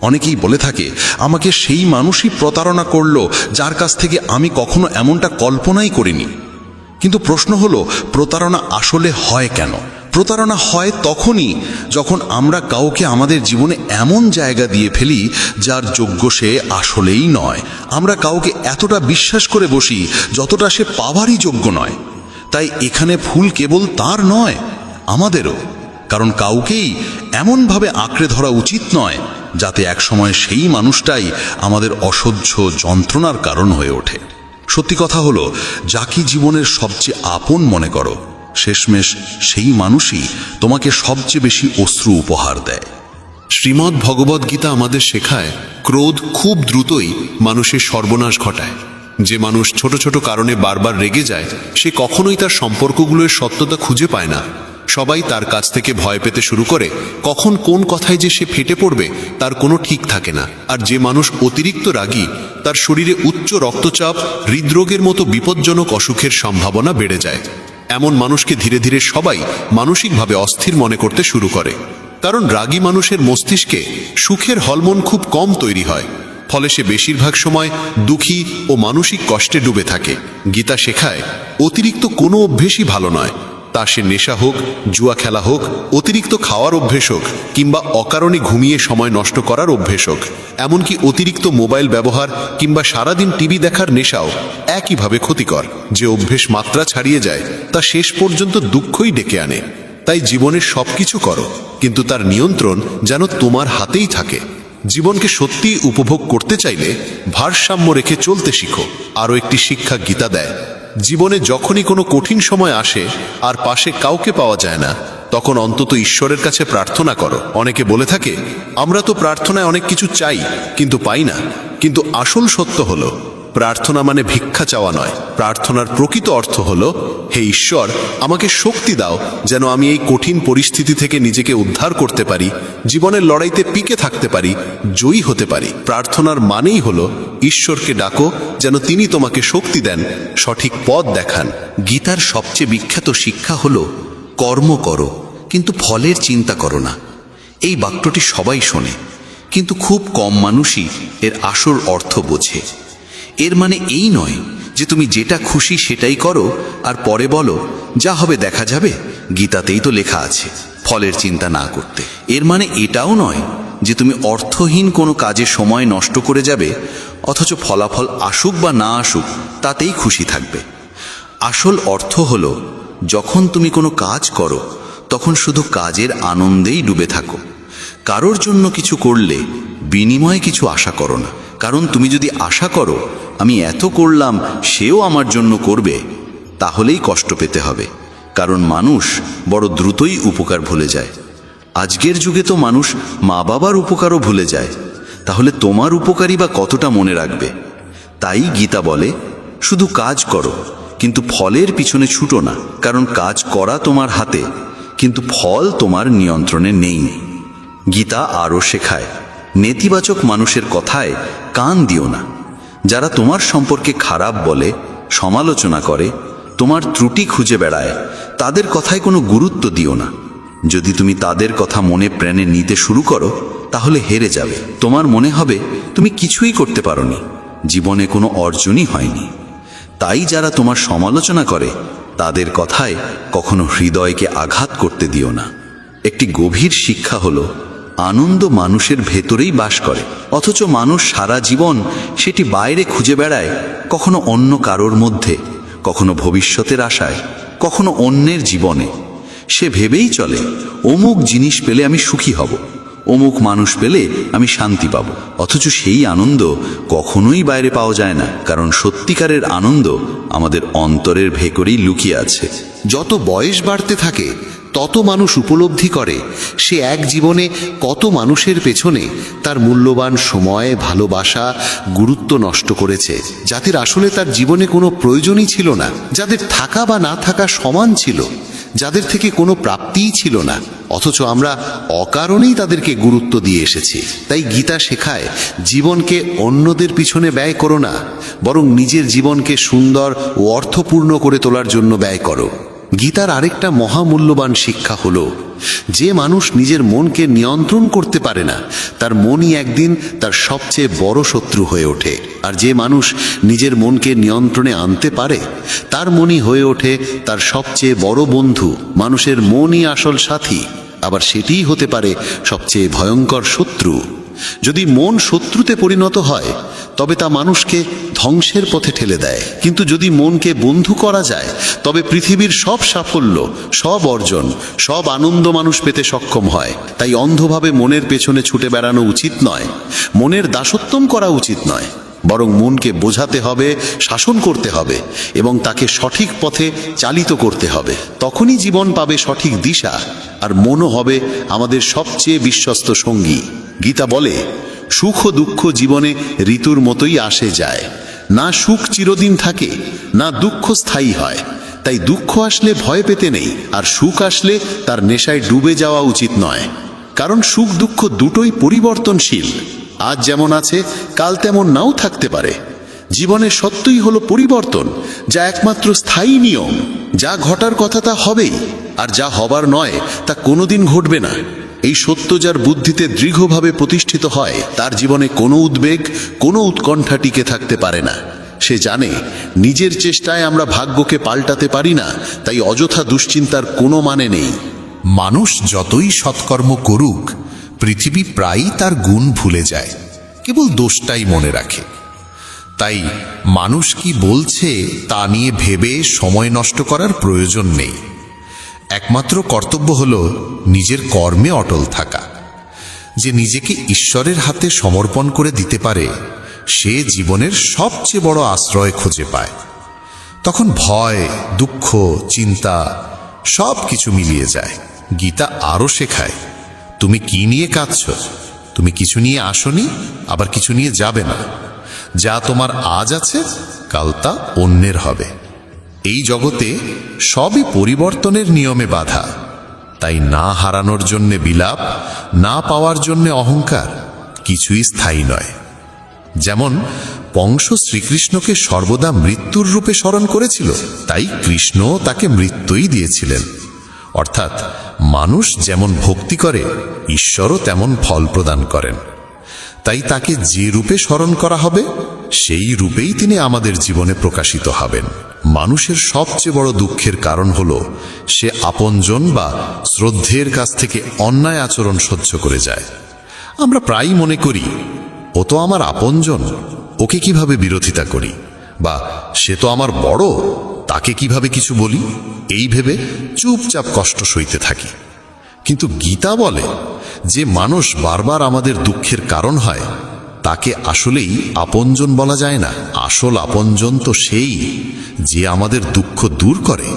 অনেকেই বলে থাকে, আমাকে সেই মানুষই প্রতারণা করলো যার কাছ থেকে আমি কখনো এমনটা কল্পনাই করিনি। কিন্তু প্রশ্ন হলো, প্রতারণা আসলে হয় কেন? প্রতারণা হয় তখনই যখন আমরা কাউকে আমাদের জীবনে এমন জায়গা দিয়ে ফেলি যার যোগ্য সে আসলেই নয়। আমরা কাউকে এতটা বিশ্বাস করে বসি যতটা সে পাওয়ারই যোগ্য নয়। তাই এখানে ভুল কেবল তার নয়, আমাদেরও। কারণ কাউকেই এমনভাবে আঁকড়ে ধরা উচিত নয় যাতে একসময় সেই মানুষটাই আমাদের অসহ্য যন্ত্রণার কারণ হয়ে ওঠে। সত্যি কথা হলো, যাকে জীবনের সবচেয়ে আপন মনে করো, শেষমেশ সেই মানুষই তোমাকে সবচেয়ে বেশি অশ্রু উপহার দেয়। শ্রীমদ্ ভগবদ্ গীতা আমাদের শেখায়, ক্রোধ খুব দ্রুতই মানুষের সর্বনাশ ঘটায়। যে মানুষ ছোট ছোট কারণে বারবার রেগে যায়, সে কখনোই তার সম্পর্কগুলোর সত্যতা খুঁজে পায় না। সবাই তার কাছ থেকে ভয় পেতে শুরু করে। কখন কোন কথায় যে সে ফেটে পড়বে তার কোনো ঠিক থাকে না। আর যে মানুষ অতিরিক্ত রাগী, তার শরীরে উচ্চ রক্তচাপ, হৃদরোগের মতো বিপজ্জনক অসুখের সম্ভাবনা বেড়ে যায়। এমন মানুষকে ধীরে ধীরে সবাই মানসিকভাবে অস্থির মনে করতে শুরু করে। কারণ রাগী মানুষের মস্তিষ্কে সুখের হরমোন খুব কম তৈরি হয়, ফলে সে বেশিরভাগ সময় দুঃখী ও মানসিক কষ্টে ডুবে থাকে। গীতা শেখায়, অতিরিক্ত কোনো অভ্যেসই ভালো নয়। তা সে নেশা হোক, জুয়া খেলা হোক, অতিরিক্ত খাওয়ার অভ্যেস হোক, কিংবা অকারণে ঘুমিয়ে সময় নষ্ট করার অভ্যেস হোক, এমনকি অতিরিক্ত মোবাইল ব্যবহার কিংবা সারাদিন টিভি দেখার নেশাও একইভাবে ক্ষতিকর। যে অভ্যেস মাত্রা ছাড়িয়ে যায় তা শেষ পর্যন্ত দুঃখই ডেকে আনে। তাই জীবনের সবকিছু করো, কিন্তু তার নিয়ন্ত্রণ যেন তোমার হাতেই থাকে। জীবনকে সত্যিই উপভোগ করতে চাইলে ভারসাম্য রেখে চলতে শিখো। আরও একটি শিক্ষা গীতা দেয়, জীবনে যখনই কোনো কঠিন সময় আসে আর পাশে কাউকে পাওয়া যায় না, তখন অন্তত ঈশ্বরের কাছে প্রার্থনা করো। অনেকে বলে থাকে, আমরা তো প্রার্থনায় অনেক কিছু চাই কিন্তু পাই না। কিন্তু আসল সত্য হলো, প্রার্থনা মানে ভিক্ষা চাওয়া নয়। প্রার্থনার প্রকৃত অর্থ হলো, হে ঈশ্বর, আমাকে শক্তি দাও যেন আমি এই কঠিন পরিস্থিতি থেকে নিজেকে উদ্ধার করতে পারি, জীবনের লড়াইতে টিকে থাকতে পারি, জয়ী হতে পারি। প্রার্থনার মানেই হলো ঈশ্বরকে ডাকো যেন তিনি তোমাকে শক্তি দেন, সঠিক পথ দেখান। গীতার সবচেয়ে বিখ্যাত শিক্ষা হলো, কর্ম করো কিন্তু ফলের চিন্তা করো না। এই বাক্যটি সবাই শোনে, কিন্তু খুব কম মানুষই এর আসল অর্থ বোঝে। এর মানে এই নয় যে তুমি যেটা খুশি সেটাই করো আর পরে বলো যা হবে দেখা যাবে, গীতাতেই তো লেখা আছে ফলের চিন্তা না করতে। এর মানে এটাও নয় যে তুমি অর্থহীন কোনো কাজে সময় নষ্ট করে যাবে, অথচ ফলাফল আসুক বা না আসুক তাতেই খুশি থাকবে। আসল অর্থ হলো, যখন তুমি কোনো কাজ করো তখন শুধু কাজের আনন্দেই ডুবে থাকো। কারোর জন্য কিছু করলে বিনিময়ে কিছু আশা করো না। কারণ তুমি যদি আশা করো আমি এত করলাম সেও আমার জন্য করবে, তাহলেই কষ্ট পেতে হবে। কারণ মানুষ বড় দ্রুতই উপকার ভুলে যায়। আজকের যুগে তো মানুষ মা বাবার উপকারও ভুলে যায়, তাহলে তোমার উপকারই বা কতটা মনে রাখবে? তাই গীতা বলে, শুধু কাজ করো কিন্তু ফলের পিছনে ছুটো না। কারণ কাজ করা তোমার হাতে, কিন্তু ফল তোমার নিয়ন্ত্রণে নেই। গীতা আরও শেখায়, নেতিবাচক মানুষের কথায় কান দিও না। যারা তোমার সম্পর্কে খারাপ বলে, সমালোচনা করে, তোমার ত্রুটি খুঁজে বেড়ায়, তাদের কথায় কোনো গুরুত্ব দিও না। যদি তুমি তাদের কথা মনে প্রাণে নিতে শুরু করো, তাহলে হেরে যাবে। তোমার মনে হবে তুমি কিছুই করতে পারোনি, জীবনে কোনো অর্জনই হয়নি। তাই যারা তোমার সমালোচনা করে তাদের কথায় কখনো হৃদয়কে আঘাত করতে দিও না। একটি গভীর শিক্ষা হলো আনন্দ মানুষের ভেতরেই বাস করে, অথচ মানুষ সারা জীবন সেটি বাইরে খুঁজে বেড়ায়, কখনো অন্য কারোর মধ্যে, কখনো ভবিষ্যতের আশায়, কখনো অন্যের জীবনে। সে ভেবেই চলে অমুক জিনিস পেলে আমি সুখী হব, অমুক মানুষ পেলে আমি শান্তি পাব। অথচ সেই আনন্দ কখনোই বাইরে পাওয়া যায় না, কারণ সত্যিকারের আনন্দ আমাদের অন্তরের ভেতরেই লুকিয়ে আছে। যত বয়স বাড়তে থাকে তত মানুষ উপলব্ধি করে সে এক জীবনে কত মানুষের পেছনে তার মূল্যবান সময়, ভালোবাসা, গুরুত্ব নষ্ট করেছে, যাদের আসলে তার জীবনে কোনো প্রয়োজনই ছিল না, যাদের থাকা বা না থাকা সমান ছিল, যাদের থেকে কোনো প্রাপ্তিই ছিল না, অথচ আমরা অকারণেই তাদেরকে গুরুত্ব দিয়ে এসেছি। তাই গীতা শেখায় জীবনকে অন্যদের পিছনে ব্যয় করো না, বরং নিজের জীবনকে সুন্দর ও অর্থপূর্ণ করে তোলার জন্য ব্যয় করো। গীতার আরেকটা মহামূল্যবান শিক্ষা হলো যে মানুষ নিজের মনকে নিয়ন্ত্রণ করতে পারে না তার মনই একদিন তার সবচেয়ে বড় শত্রু হয়ে ওঠে, আর যে মানুষ নিজের মনকে নিয়ন্ত্রণে আনতে পারে তার মনই হয়ে ওঠে তার সবচেয়ে বড় বন্ধু। মানুষের মনই আসল সাথী, আবার সেটিই হতে পারে সবচেয়ে ভয়ঙ্কর শত্রু। যদি মন শত্রুতে পরিণত হয় তবে তা মানুষকে ধ্বংসের পথে ঠেলে দেয়, কিন্তু যদি মনকে বন্ধু করা যায় তবে পৃথিবীর সব সাফল্য, সব অর্জন, সব আনন্দ মানুষ পেতে সক্ষম হয়। তাই অন্ধভাবে মনের পেছনে ছুটে বেড়ানো উচিত নয়, মনের দাসত্বম করা উচিত নয়, বরং মনকে বোঝাতে হবে, শাসন করতে হবে এবং তাকে সঠিক পথে চালিত করতে হবে। তখনই জীবন পাবে সঠিক দিশা, আর মনও হবে আমাদের সবচেয়ে বিশ্বস্ত সঙ্গী। গীতা বলে সুখ ও দুঃখ জীবনে ঋতুর মতোই আসে যায়, না সুখ চিরদিন থাকে, না দুঃখ স্থায়ী হয়। তাই দুঃখ আসলে ভয় পেতে নেই, আর সুখ আসলে তার নেশায় ডুবে যাওয়া উচিত নয়, কারণ সুখ দুঃখ দুটোই পরিবর্তনশীল। আজ যেমন আছে কাল তেমন নাও থাকতে পারে। জীবনের সত্যই হলো পরিবর্তন, যা একমাত্র স্থায়ী নিয়ম। যা ঘটার কথা তা হবেই, আর যা হবার নয় তা কোনোদিন ঘটবে না। এই সত্য যার বুদ্ধিতে দৃঢ়ভাবে প্রতিষ্ঠিত হয় তার জীবনে কোনো উদ্বেগ, কোনো উৎকণ্ঠা টিকে থাকতে পারে না। সে জানে নিজের চেষ্টায় আমরা ভাগ্যকে পাল্টাতে পারি না, তাই অযথা দুশ্চিন্তার কোনো মানে নেই। মানুষ যতই সৎকর্ম করুক পৃথিবী প্রায়ই তার গুণ ভুলে যায়, কেবল দোষটাই মনে রাখে। তাই মানুষ কি বলছে তা নিয়ে ভেবে সময় নষ্ট করার প্রয়োজন নেই। একমাত্র কর্তব্য হল নিজের কর্মে অটল থাকা। যে নিজেকে ঈশ্বরের হাতে সমর্পণ করে দিতে পারে সে জীবনের সবচেয়ে বড় আশ্রয় খুঁজে পায়। তখন ভয়, দুঃখ, চিন্তা সব কিছু মিলিয়ে যায়। গীতা আরও শেখায় তুমি কি নিয়ে কাঁদছ? তুমি কিছু নিয়ে আসনি, আবার কিছু নিয়ে যাবে না। যা তোমার আজ আছে কাল তা অন্যের হবে। এই জগতে সবই পরিবর্তনের নিয়মে বাঁধা, তাই না হারানোর জন্যে বিলাপ, না পাওয়ার জন্যে অহংকার কিছুই স্থায়ী নয়। যেমন কংস শ্রীকৃষ্ণকে সর্বদা মৃত্যুর রূপে স্মরণ করেছিল, তাই কৃষ্ণ তাকে মৃত্যুই দিয়েছিলেন। অর্থাৎ মানুষ যেমন ভক্তি করে ঈশ্বরও তেমন ফল প্রদান করেন। তাই তাকে যে রূপে স্মরণ করা হবে সেই রূপেই তিনি আমাদের জীবনে প্রকাশিত হবেন। মানুষের সবচেয়ে বড় দুঃখের কারণ হলো সে আপনজন বা শ্রদ্ধের কাছ থেকে অন্যায় আচরণ সহ্য করে যায়। আমরা প্রায়ই মনে করি ও তো আমার আপনজন, ওকে কিভাবে বিরোধিতা করি, বা সে তো আমার বড়, তাকে কিভাবে কিছু বলি, এই ভেবে চুপচাপ কষ্ট সইতে থাকি। কিন্তু গীতা বলে যে মানুষ বারবার আমাদের দুঃখের কারণ হয় তাকে আসলেই আপনজন বলা যায় না। আসল আপনজন তো সেই যে আমাদের দুঃখ দূর করে।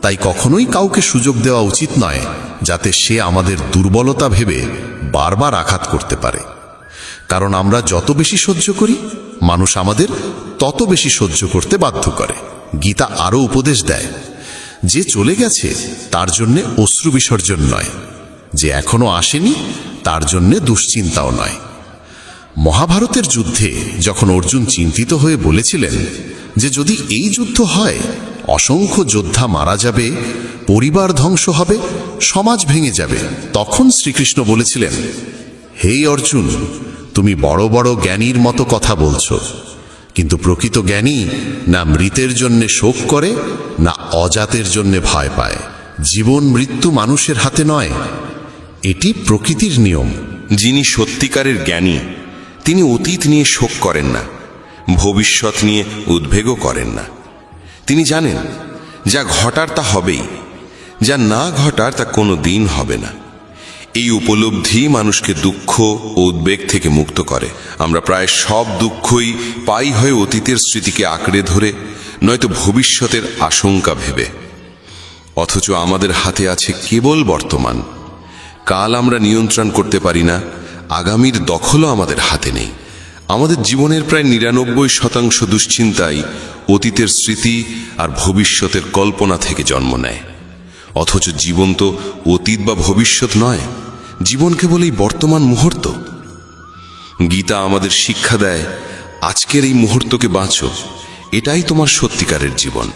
তাই কখনোই কাউকে সুযোগ দেওয়া উচিত নয় যাতে সে আমাদের দুর্বলতা ভেবে বারবার আঘাত করতে পারে। কারণ আমরা যত বেশি সহ্য করি মানুষ আমাদের তত বেশি সহ্য করতে বাধ্য করে। গীতা আরও উপদেশ দেয় যে চলে গেছে তার জন্যে অশ্রু বিসর্জন নয়, যে এখনো আসেনি তার জন্যে দুশ্চিন্তাও নয়। মহাভারতের যুদ্ধে যখন অর্জুন চিন্তিত হয়ে বলেছিলেন যে যদি এই যুদ্ধ হয় অসংখ্য যোদ্ধা মারা যাবে, পরিবার ধ্বংস হবে, সমাজ ভেঙে যাবে, তখন শ্রীকৃষ্ণ বলেছিলেন, হে অর্জুন, তুমি বড় বড় জ্ঞানীর মতো কথা বলছো, কিন্তু প্রকৃত জ্ঞানী না মৃতের জন্যে শোক করে, না অজাতের জন্যে ভয় পায়। জীবন মৃত্যু মানুষের হাতে নয়, এটি প্রকৃতির নিয়ম। যিনি সত্যিকারের জ্ঞানী তিনি অতীত নিয়ে শোক করেন না, ভবিষ্যৎ নিয়ে উদ্বেগও করেন না। তিনি জানেন যা ঘটার তা হবেই, যা না ঘটার তা কোনো দিন হবে না। এই উপলব্ধি মানুষকে দুঃখ ও উদ্বেগ থেকে মুক্ত করে। আমরা প্রায় সব দুঃখই পাই হয় অতীতের স্মৃতিকে আঁকড়ে ধরে, নয়তো ভবিষ্যতের আশঙ্কা ভেবে। অথচ আমাদের হাতে আছে কেবল বর্তমান। কাল আমরা নিয়ন্ত্রণ করতে পারি না, আগামীর দখলও আমাদের হাতে নেই। আমাদের জীবনের প্রায় ৯৯% দুশ্চিন্তাই অতীতের স্মৃতি আর ভবিষ্যতের কল্পনা থেকে জন্ম নেয়। অথচ জীবন তো অতীত বা ভবিষ্যৎ নয়, জীবন কেবল এই বর্তমান মুহূর্ত। গীতা আমাদের শিক্ষা দেয়, আজকের এই মুহূর্তকে বাঁচো, এটাই তোমার সত্যিকারের জীবন।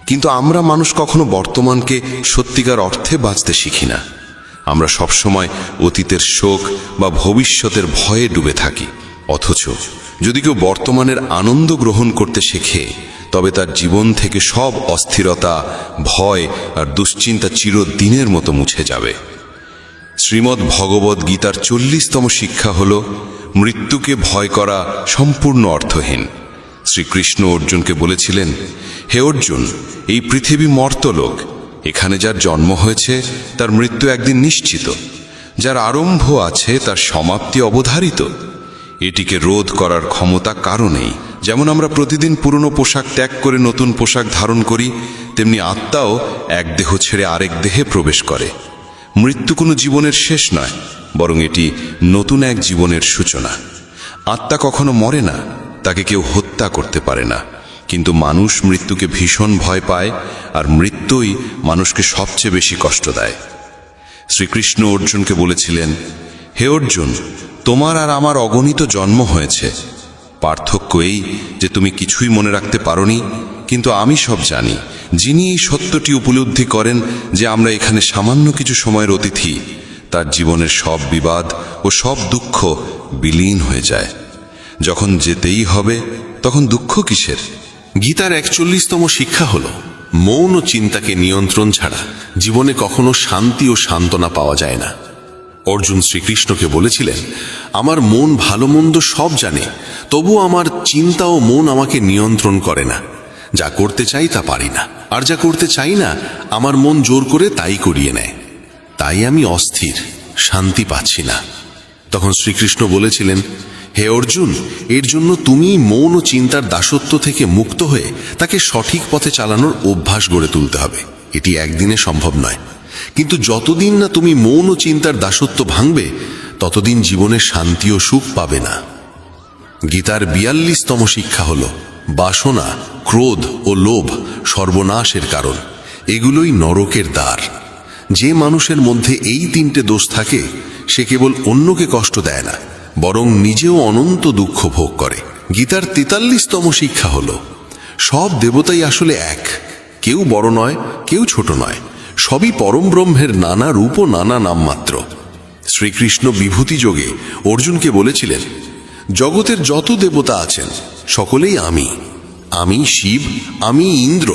কিন্তু আমরা মানুষ কখনো বর্তমানকে সত্যিকার অর্থে বাঁচতে শিখি না। আমরা সবসময় অতীতের শোক বা ভবিষ্যতের ভয়ে ডুবে থাকি। অথচ যদি কেউ বর্তমানের আনন্দ গ্রহণ করতে শেখে, তবে তার জীবন থেকে সব অস্থিরতা, ভয় আর দুশ্চিন্তা চিরদিনের মতো মুছে যাবে। শ্রীমদ্ ভগবদ গীতার 40তম শিক্ষা হল, মৃত্যুকে ভয় করা সম্পূর্ণ অর্থহীন। শ্রীকৃষ্ণ অর্জুনকে বলেছিলেন, হে অর্জুন, এই পৃথিবী মর্তলোক। এখানে যার জন্ম হয়েছে তার মৃত্যু একদিন নিশ্চিত। যার আরম্ভ আছে তার সমাপ্তি অবধারিত। এটিকে রোধ করার ক্ষমতা কারো নেই। যেমন আমরা প্রতিদিন পুরনো পোশাক ত্যাগ করে নতুন পোশাক ধারণ করি, তেমনি আত্মাও এক দেহ ছেড়ে আরেক দেহে প্রবেশ করে। মৃত্যু কোনো জীবনের শেষ নয়, বরং এটি নতুন এক জীবনের সূচনা। আত্মা কখনো মরে না, তাকে কেউ হত্যা করতে পারে না। কিন্তু মানুষ মৃত্যুকে ভীষণ ভয় পায়, আর মৃত্যুই মানুষকে সবচেয়ে বেশি কষ্ট দেয়। শ্রীকৃষ্ণ অর্জুনকে বলেছিলেন, হে অর্জুন, তোমার আর আমার অগণিত জন্ম হয়েছে। পার্থক্য এই যে তুমি কিছুই মনে রাখতে পারোনি, কিন্তু আমি সব জানি। যিনি এই সত্যটি উপলব্ধি করেন যে আমরা এখানে সামান্য কিছু সময়ের অতিথি, তার জীবনের সব বিবাদ ও সব দুঃখ বিলীন হয়ে যায়। যখন যেতেই হবে তখন দুঃখ কিসের? গীতার 41তম শিক্ষা হল, মৌন ও চিন্তাকে নিয়ন্ত্রণ ছাড়া জীবনে কখনো শান্তি ও সান্ত্বনা পাওয়া যায় না। অর্জুন শ্রীকৃষ্ণকে বলেছিলেন, আমার মন ভালো মন্দ সব জানে, তবু আমার চিন্তা ও মন আমাকে নিয়ন্ত্রণ করে না। যা করতে চাই তা পারি না, আর যা করতে চাই না আমার মন জোর করে তাই করিয়ে নেয়। তাই আমি অস্থির, শান্তি পাচ্ছি না। তখন শ্রীকৃষ্ণ বলেছিলেন, হে অর্জুন, এর জন্য তুমি মৌন ও চিন্তার দাসত্ব থেকে মুক্ত হয়ে তাকে সঠিক পথে চালানোর অভ্যাস গড়ে তুলতে হবে। এটি একদিনে সম্ভব নয়, কিন্তু যতদিন না তুমি মৌন ও চিন্তার দাসত্ব ভাঙবে, ততদিন জীবনে শান্তি ও সুখ পাবে না। গীতার 42তম শিক্ষা হল, বাসনা, ক্রোধ ও লোভ সর্বনাশের কারণ। এগুলোই নরকের দ্বার। যে মানুষের মধ্যে এই 3টে দোষ থাকে, সে কেবল অন্যকে কষ্ট দেয় না, বরং নিজেও অনন্ত দুঃখ ভোগ করে। গীতার 43তম শিক্ষা হল, সব দেবতাই আসলে এক। কেউ বড় নয়, কেউ ছোট নয়, সবই পরম ব্রহ্মের নানা রূপ ও নানা নাম মাত্র। শ্রীকৃষ্ণ বিভূতি যোগে অর্জুনকে বলেছিলেন, জগতের যত দেবতা আছেন সকলেই আমি। আমি শিব, আমি ইন্দ্র,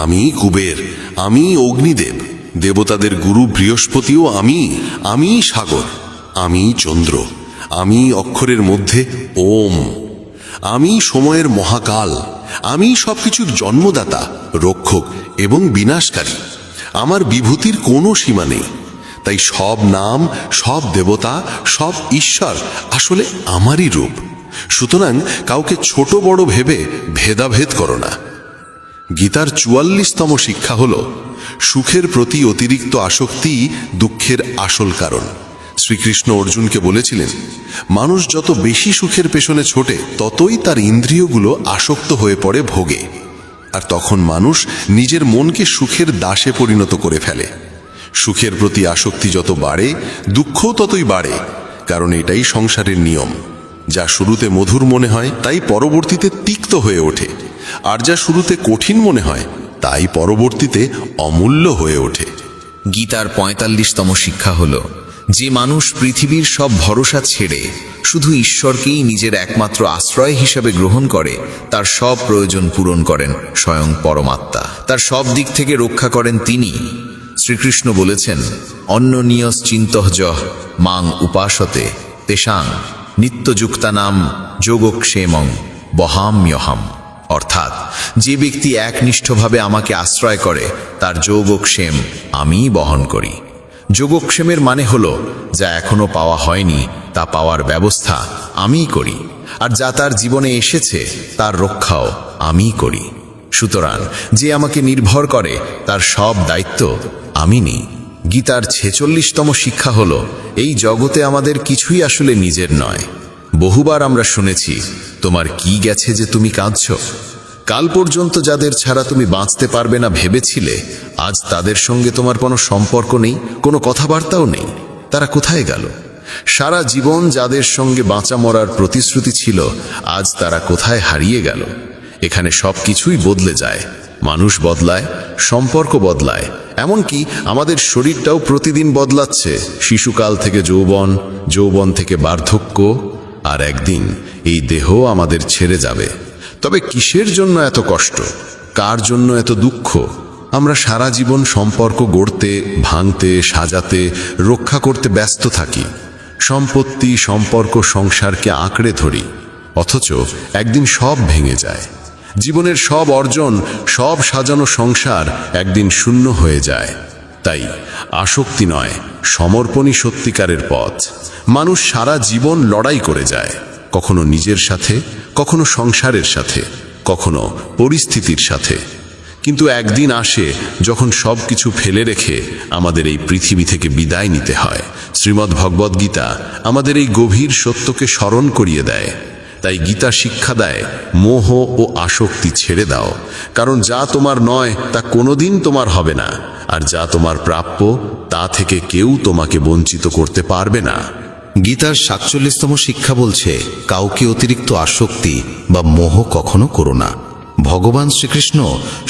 আমি কুবের, আমি অগ্নিদেব। দেবতাদের গুরু বৃহস্পতিও আমি সাগর, আমি চন্দ্র, আমি অক্ষরের মধ্যে ওম, আমি সময়ের মহাকাল, আমি সবকিছুর জন্মদাতা, রক্ষক এবং বিনাশকারী। আমার বিভূতির কোনো সীমা নেই। তাই সব নাম, সব দেবতা, সব ঈশ্বর আসলে আমারই রূপ। সুতরাং কাউকে ছোট বড় ভেবে ভেদাভেদ করো না। গীতার 44তম শিক্ষা হল, সুখের প্রতি অতিরিক্ত আসক্তি দুঃখের আসল কারণ। শ্রীকৃষ্ণ অর্জুনকে বলেছিলেন, মানুষ যত বেশি সুখের পেছনে ছোটে, ততই তার ইন্দ্রিয়গুলো আসক্ত হয়ে পড়ে ভোগে। আর তখন মানুষ নিজের মনকে সুখের দাসে পরিণত করে ফেলে। সুখের প্রতি আসক্তি যত বাড়ে, দুঃখও ততই বাড়ে, কারণ এটাই সংসারের নিয়ম। যা শুরুতে মধুর মনে হয় তাই পরবর্তীতে তিক্ত হয়ে ওঠে, আর যা শুরুতে কঠিন মনে হয় তাই পরবর্তীতে অমূল্য হয়ে ওঠে। গীতার 45তম শিক্ষা হল, যে মানুষ পৃথিবীর সব ভরসা ছেড়ে শুধু ঈশ্বরকেই নিজের একমাত্র আশ্রয় হিসাবে গ্রহণ করে, তার সব প্রয়োজন পূরণ করেন স্বয়ং পরমাত্মা। তার সব দিক থেকে রক্ষা করেন তিনি। শ্রীকৃষ্ণ বলেছেন, অন্যনিয়স চিন্তঃজঃ মাং উপাসতে তেষাং নিত্যযুক্তানাম যোগক্ষেমং বহাম্যহম। অর্থাৎ যে ব্যক্তি একনিষ্ঠভাবে আমাকে আশ্রয় করে তার যোগক্ষেম আমিই বহন করি। যোগক্ষেমের মানে হলো যা এখনো পাওয়া হয়নি তা পাওয়ার ব্যবস্থা আমিই করি, আর যা তার জীবনে এসেছে তার রক্ষাও আমিই করি। সুতরাং যে আমাকে নির্ভর করে তার সব দায়িত্ব আমি নিই। গীতার 46তম শিক্ষা হলো, এই জগতে আমাদের কিছুই আসলে নিজের নয়। বহুবার আমরা শুনেছি, তোমার কি গেছে যে তুমি কাঁদছ? কাল পর্যন্ত যাদের ছাড়া তুমি বাঁচতে পারবে না ভেবেছিলে, আজ তাদের সঙ্গে তোমার কোনো সম্পর্ক নেই, কোনো কথাবার্তাও নেই। তারা কোথায় গেল? সারা জীবন যাদের সঙ্গে বাঁচা মরার প্রতিশ্রুতি ছিল, আজ তারা কোথায় হারিয়ে গেল? এখানে সব কিছুই বদলে যায়। মানুষ বদলায়, সম্পর্ক বদলায়, এমনকি আমাদের শরীরটাও প্রতিদিন বদলাচ্ছে। শিশুকাল থেকে যৌবন, যৌবন থেকে বার্ধক্য, আর একদিন এই দেহ আমাদের ছেড়ে যাবে। তবে কিসের জন্য এত কষ্ট? কার জন্য এত দুঃখ? আমরা সারা জীবন সম্পর্ক গড়তে, ভাঙতে, সাজাতে, রক্ষা করতে ব্যস্ত থাকি। সম্পত্তি, সম্পর্ক, সংসারকে আঁকড়ে ধরি, অথচ একদিন সব ভেঙে যায়। জীবনের সব অর্জন, সব সাজানো সংসার একদিন শূন্য হয়ে যায়। তাই আসক্তি নয়, সমর্পণই সত্যিকারের পথ। মানুষ সারা জীবন লড়াই করে যায়, কখনো নিজের সাথে, কখনো সংসারের সাথে, কখনো পরিস্থিতির সাথে। কিন্তু একদিন আসে যখন সব কিছু ফেলে রেখে আমাদের এই পৃথিবী থেকে বিদায় নিতে হয়। শ্রীমদ্ ভগবদ্ গীতা আমাদের এই গভীর সত্যকে স্মরণ করিয়ে দেয়। তাই গীতা শিক্ষা দেয়, মোহ ও আসক্তি ছেড়ে দাও, কারণ যা তোমার নয় তা কোনোদিন তোমার হবে না, আর যা তোমার প্রাপ্য তা থেকে কেউ তোমাকে বঞ্চিত করতে পারবে না। গীতার 47তম শিক্ষা বলছে, কাউকে অতিরিক্ত আসক্তি বা মোহ কখনো করো না। ভগবান শ্রীকৃষ্ণ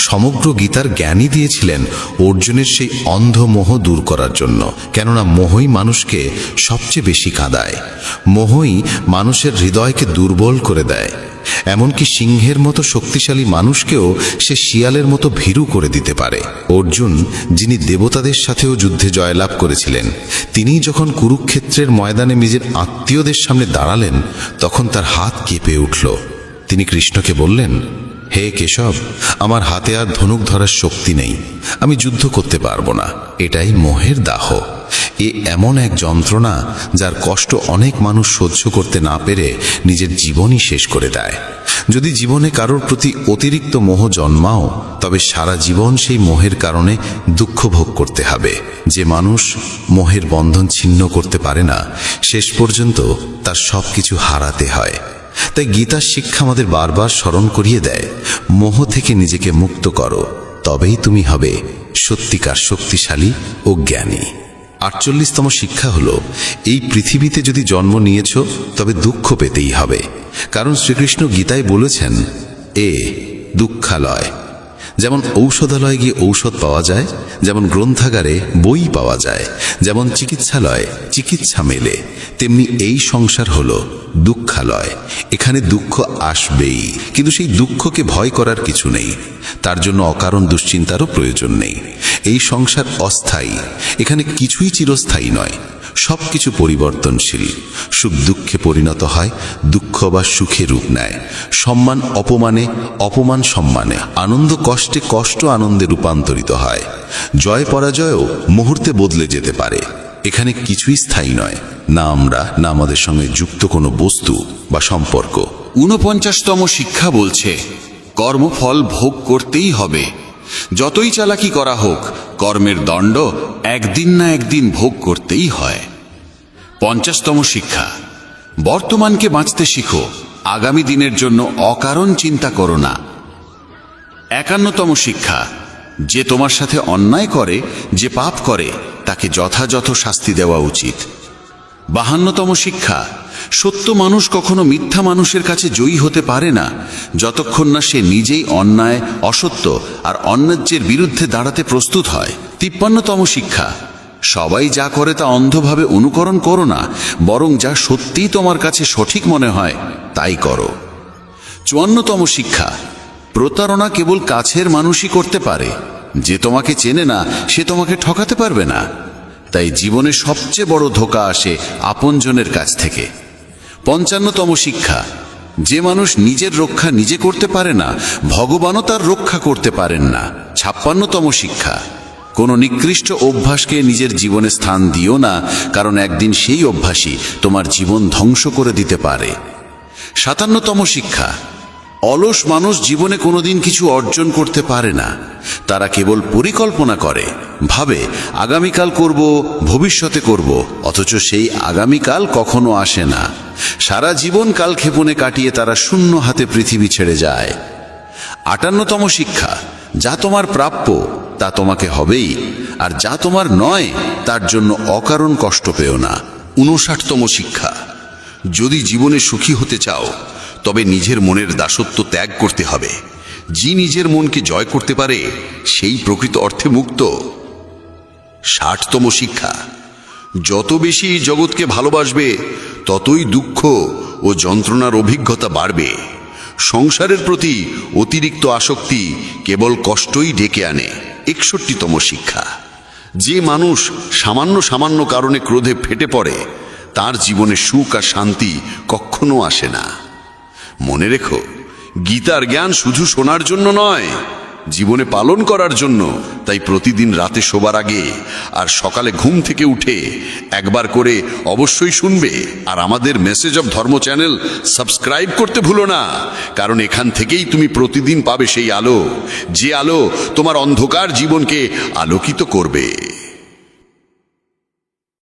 সমগ্র গীতার জ্ঞানই দিয়েছিলেন অর্জুনের সেই অন্ধ মোহ দূর করার জন্য। কেননা মোহই মানুষকে সবচেয়ে বেশি কাঁদায়। মোহই মানুষের হৃদয়কে দুর্বল করে দেয়। এমনকি সিংহের মতো শক্তিশালী মানুষকেও সে শিয়ালের মতো ভীরু করে দিতে পারে। অর্জুন, যিনি দেবতাদের সাথেও যুদ্ধে জয়লাভ করেছিলেন, তিনি যখন কুরুক্ষেত্রের ময়দানে নিজের আত্মীয়দের সামনে দাঁড়ালেন, তখন তার হাত কেঁপে উঠল। তিনি কৃষ্ণকে বললেন, হে কেশব, আমার হাতে আর ধনুক ধরার শক্তি নেই, আমি যুদ্ধ করতে পারবো না। এটাই মোহের দাহ। এ এমন এক যন্ত্রণা যার কষ্ট অনেক মানুষ সহ্য করতে না পেরে নিজের জীবনই শেষ করে দেয়। যদি জীবনে কারোর প্রতি অতিরিক্ত মোহ জন্মাও, তবে সারা জীবন সেই মোহের কারণে দুঃখ ভোগ করতে হবে। যে মানুষ মোহের বন্ধন ছিন্ন করতে পারে না, শেষ পর্যন্ত তার সব কিছু হারাতে হয়। তাই গীতার শিক্ষা আমাদের বারবার স্মরণ করিয়ে দেয়, মোহ থেকে নিজেকে মুক্ত করো, তবেই তুমি হবে সত্যিকার শক্তিশালী ও জ্ঞানী। 48তম শিক্ষা হলো, এই পৃথিবীতে যদি জন্ম নিয়েছ তবে দুঃখ পেতেই হবে। কারণ শ্রীকৃষ্ণ গীতায় বলেছেন, দুঃখালয়। যেমন ঔষধালয়ে গিয়ে ঔষধ পাওয়া যায়, যেমন গ্রন্থাগারে বই পাওয়া যায়, যেমন চিকিৎসালয়ে চিকিৎসা মেলে, তেমনি এই সংসার হলো দুঃখালয়। এখানে দুঃখ আসবেই, কিন্তু সেই দুঃখকে ভয় করার কিছু নেই। তার জন্য অকারণ দুশ্চিন্তারও প্রয়োজন নেই। এই সংসার অস্থায়ী, এখানে কিছুই চিরস্থায়ী নয়। সবকিছু পরিবর্তনশীল। সুখ দুঃখে পরিণত হয়, দুঃখ বা সুখে রূপ নেয়। সম্মান অপমানে, অপমান সম্মানে, আনন্দ কষ্টে, কষ্ট আনন্দে রূপান্তরিত হয়। জয় পরাজয়ও মুহূর্তে বদলে যেতে পারে। এখানে কিছুই স্থায়ী নয়, না আমরা, না আমাদের সঙ্গে যুক্ত কোনো বস্তু বা সম্পর্ক। 49তম শিক্ষা বলছে, কর্মফল ভোগ করতেই হবে। যতই চালাকি করা হোক, কর্মের দণ্ড একদিন না একদিন ভোগ করতেই হয়। 50তম শিক্ষা, বর্তমানকে বাঁচতে শিখো, আগামী দিনের জন্য অকারণ চিন্তা করো না। 51তম শিক্ষা, যে তোমার সাথে অন্যায় করে, যে পাপ করে, তাকে যথাযথ শাস্তি দেওয়া উচিত। 52তম শিক্ষা, সত্য মানুষ কখনো মিথ্যা মানুষের কাছে জয়ী হতে পারে না, যতক্ষণ না সে নিজেই অন্যায়, অসত্য আর অন্যায্যের বিরুদ্ধে দাঁড়াতে প্রস্তুত হয়। 53তম শিক্ষা, সবাই যা করে তা অন্ধভাবে অনুকরণ করো না, বরং যা সত্যিই তোমার কাছে সঠিক মনে হয় তাই করো। 54তম শিক্ষা, প্রতারণা কেবল কাছের মানুষই করতে পারে। যে তোমাকে চেনে না সে তোমাকে ঠকাতে পারবে না। তাই জীবনে সবচেয়ে বড় ধোঁকা আসে আপনজনের কাছ থেকে। 55তম শিক্ষা, যে মানুষ নিজের রক্ষা নিজে করতে পারে না, ভগবানও তার রক্ষা করতে পারেন না। 56তম শিক্ষা, কোনো নিকৃষ্ট অভ্যাসকে নিজের জীবনে স্থান দিও না, কারণ একদিন সেই অভ্যাসই তোমার জীবন ধ্বংস করে দিতে পারে। 57তম শিক্ষা, অলস মানুষ জীবনে কোনোদিন কিছু অর্জন করতে পারে না। তারা কেবল পরিকল্পনা করে, ভাবে আগামীকাল করব, ভবিষ্যতে করব, অথচ সেই আগামীকাল কখনো আসে না। সারা জীবন কালক্ষেপণে কাটিয়ে তারা শূন্য হাতে পৃথিবী ছেড়ে যায়। 58তম শিক্ষা, যা তোমার প্রাপ্য তা তোমাকে হবেই, আর যা তোমার নয় তার জন্য অকারণ কষ্ট পেও না। 59তম শিক্ষা, যদি জীবনে সুখী হতে চাও তবে নিজের মনের দাসত্ব ত্যাগ করতে হবে। যে নিজের মনকে জয় করতে পারে সেই প্রকৃত অর্থে মুক্ত। 60তম শিক্ষা, যত বেশি জগৎকে ভালোবাসবে ততই দুঃখ ও যন্ত্রণার অভিজ্ঞতা বাড়বে। সংসারের প্রতি অতিরিক্ত আসক্তি কেবল কষ্টই ডেকে আনে। 61তম শিক্ষা, যে মানুষ সামান্য সামান্য কারণে ক্রোধে ফেটে পড়ে তার জীবনে সুখ আর শান্তি কখনো আসে না। মনে রেখো, গীতার জ্ঞান শুধু শোনার জন্য নয়, জীবনে পালন করার জন্য। তাই প্রতিদিন রাতে শোবার আগে আর সকালে ঘুম থেকে উঠে একবার করে অবশ্যই শুনবে। আর আমাদের মেসেজ অফ ধর্ম চ্যানেল সাবস্ক্রাইব করতে ভুলো না, কারণ এখান থেকেই তুমি প্রতিদিন পাবে সেই আলো, যে আলো তোমার অন্ধকার জীবনকে আলোকিত করবে।